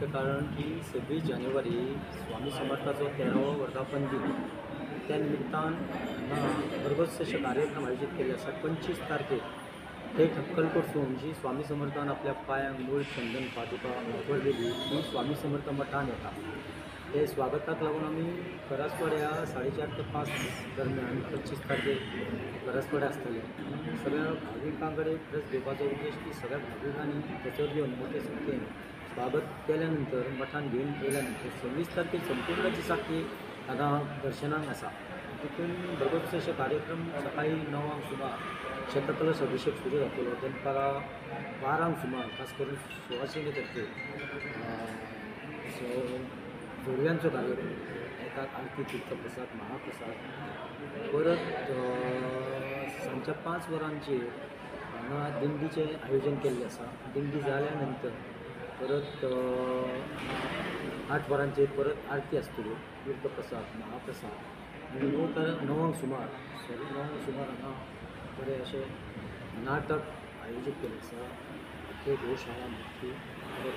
मुख्य कारण की 26 जानेवारी स्वामी समर्थाचो 13वा वर्धापन दिन त्या निमित्तान भरगतशे कार्यक्रम आयोजित केले आसात. 25 तारखेक हे अक्कलकोटसून जी स्वामी समर्थान आपल्या पायांक मूळ चंदन पादुका वापरलेली ती स्वामी समर्थ मठान येता. ते स्वागताक लागून आमी करसवाड्या 4:30 ते 5 दरम्यान 25 तारखेक करसवाड्या आसतले. सगळ्या भाविकां कडेन खरंच घेवपाचो उद्देश की सगळ्या भाविकांनी त्याच्यावर येऊन मोठे संख्येन स्वागत केल्यानंतर मठान घेऊन गेल्यानंतर 26 तारखेक संपूर्ण दिसाक हांगा दर्शनाक आसा. तितून भरगतशे असे कार्यक्रम सकाळी 9 सुमार शतकलश अभिषेक सुरू जातलो. दनपारां 12 सुमार खास करून सुवासिनीतर्फे जोडव्यांचो कार्यक्रम एकाक आरती तीर्थप्रसाद महाप्रसाद परत सांजच्या 5 वरांचेर हांगा दिंडीचें आयोजन केल्लें आसा. दिंडी जाल्या नंतर परत 8 वरांचेर परत आरती आसतल्यो तीर्थप्रसाद महाप्रसाद आनी 9 सुमार हांगा बरें अशें नाटक आयोजीत केलें आसा. ते गोशाळा म्हणटी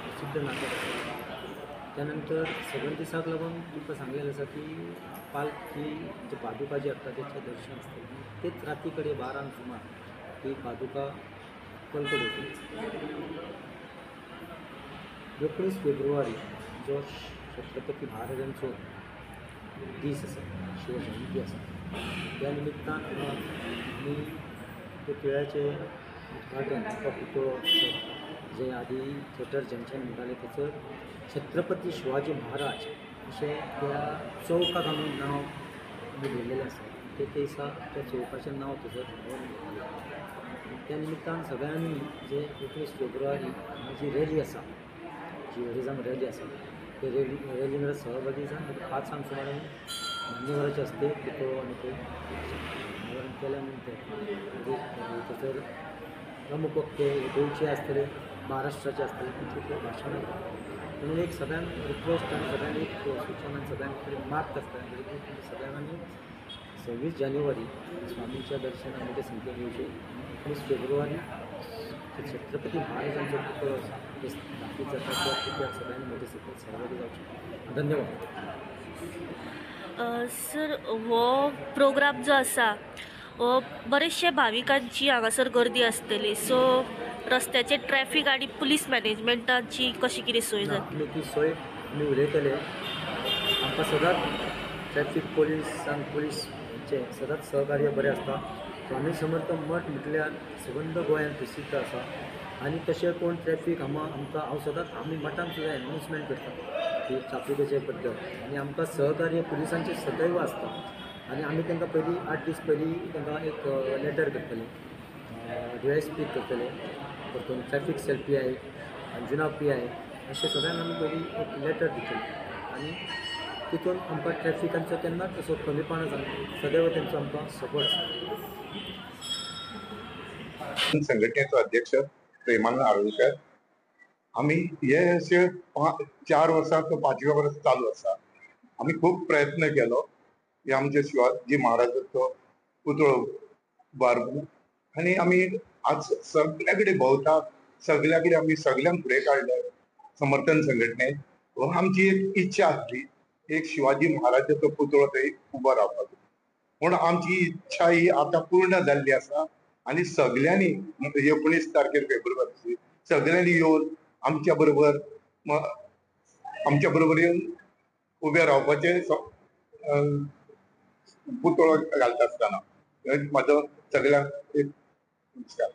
प्रसिद्ध नाटक आसा. त्यानंतर सगळ्या दिसाक लागून तुमकां सांगलेलें आसा की पालखी जी पादुका जी आसता तेचें दर्शन आसतलें. तेच राती कडेन 12 सुमार ही पादुका अक्कलकोट येतली. 19 फेब्रुवारी जो छत्रपती महाराजांचो दीस आसा, शिवजयंती आसा, त्या निमित्तान आमी ते तिळाचें उद्घाटन एका पुतळो जे आदी थिएटर जंक्शन म्हणटाले थंयसर छत्रपती शिवाजी महाराज अशें त्या चौकाक आमी नांव आमी दिल्लेलें आसा. ते दिसा त्या चौकाचें नांव थंयसर त्या निमित्तान सगळ्यांनी जे 19 फेब्रुवारी जी रॅली आसा, जी हरिजन रॅली आसा, ते रॅलीमध्ये सहभागी जावन 5 सुमार मान्यवराचे हस्ते पुतळो आनी ते अनावरण केल्यानंतर थंयसर प्रमुख वक्ते गोंयचे आसतले, महाराष्ट्राचे आसतले, तांचे भाशण म्हणून एक सगळ्यांक रिक्वेस्ट आनी सगळ्यांनी एक सूचना सगळ्यांक कडेन मागता आसता सगळ्यांनी 26 जानेवारी स्वामीच्या दर्शनाक मोठे संख्येन येवचे. 19 फेब्रुवारी छत्रपती महाराजांचो पुतळो आसा ते स्थापीत जाता त्या पुतळ्याक सगळ्यांनी मोठे संख्येन सहभागी जावचे. धन्यवाद. सर हो प्रोग्राम जो आसा हो बरेचशे भाविकांची हांगासर गर्दी आसतली. सो रस्त्याचे ट्रॅफिक आनी पुलीस मॅनेजमेंटाची कशी कितें सोय जातली? आमी ती सोय आमी उलयतले. आमकां सदांच ट्रॅफिक पुलीसचे सदांच सहकार्य बरें आसता. स्वामी समर्थ मठ म्हटल्यार सबंद गोंयांत प्रसिद्ध आसा आनी तशें कोण ट्रॅफिक हांव सदांच आमी मठान सुद्दां एनाउन्समेंट करता की ट्रॅफिकाचे बद्दल आनी आमकां सहकार्य पुलिसांचे सदैव आसता. आनी आमी तांकां पयलीं 8 दीस पयलीं तांकां एक लेटर करतले, DSP करतले, परतून traffic cell PI, Anjuna PI अशें सगळ्यांक आमी पयलीं एक लेटर दितले आनी तितून आमकां ट्रॅफिकांचो केन्नाच असो कमीपणा जावना. सदैव तेंचो आमकां सपोर्ट आसता. संघटनेचो अध्यक्ष प्रेमानंद आरोलकर. आमी हे अशे 4 वर्सां तो 5व्या वर्स चालू आसा. आमी खूब प्रयत्न केलो की आमचे शिवाजी महाराजाचो पुतळो उबारप आनी आमी आज सगळ्या कडेन भोंवता, सगळ्या कडेन आमी सगळ्यांक फुडें काडले समर्थन संघटनेक. आमची एक इच्छा आसली एक शिवाजी महाराजाचो पुतळो थंय उबो रावपाचो. पूण आमची इच्छा ही आतां पूर्ण जाल्ली आसा आनी सगळ्यांनी 19 तारखेर फेब्रुवारी सगळ्यांनी येवन आमच्या बरोबर येवन उबे रावपाचे पुतळो घालता आसतना म्हाजो सगळ्यांक एक नमस्कार.